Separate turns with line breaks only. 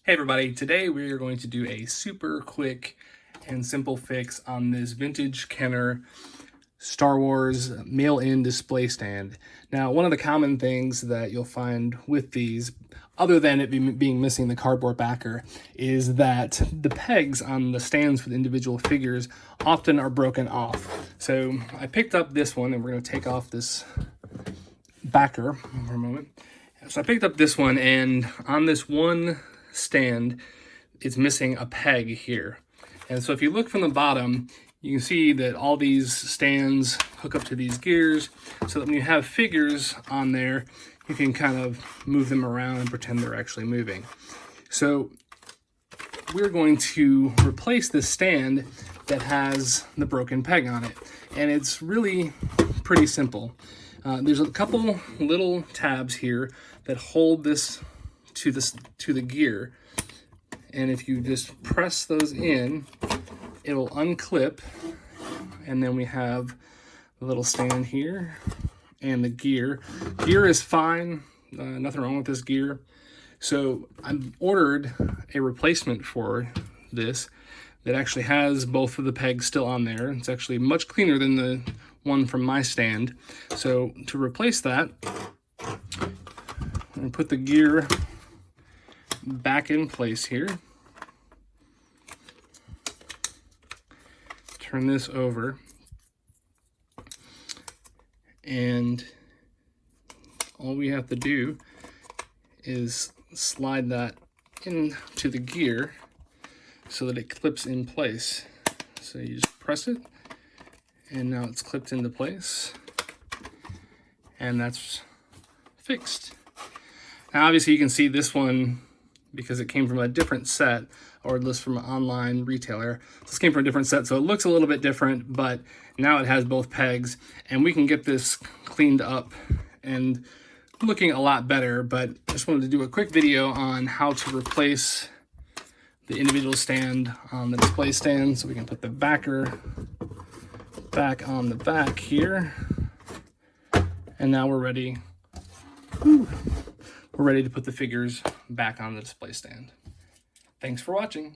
Hey everybody, today we are going to do a super quick and simple fix on this vintage Kenner Star Wars mail-in display stand. Now, one of the common things that you'll find with these, other than it being missing the cardboard backer, is that the pegs on the stands for the individual figures often are broken off. So I picked up this one, and we're going to take off this backer for a moment. So I picked up this one, and on this one stand, it's missing a peg here. And so if you look from the bottom, you can see that all these stands hook up to these gears, so that when you have figures on there, you can kind of move them around and pretend they're actually moving. So we're going to replace this stand that has the broken peg on it. And it's really pretty simple. There's a couple little tabs here that hold this to the gear, and if you just press those in, it'll unclip, and then we have the little stand here and the gear. Gear is fine, nothing wrong with this gear. So I ordered a replacement for this that actually has both of the pegs still on there. It's actually much cleaner than the one from my stand. So to replace that, I'm going to put the gear back in place here. Turn this over, and all we have to do is slide that into the gear so that it clips in place. So you just press it, and now it's clipped into place, and that's fixed. Now obviously you can see this one, because it came from a different set, or at least from an online retailer. This came from a different set, so it looks a little bit different, but now it has both pegs, and we can get this cleaned up and looking a lot better. But I just wanted to do a quick video on how to replace the individual stand on the display stand, so we can put the backer back on the back here. And now we're ready. We're ready to put the figures back on the display stand. Thanks for watching.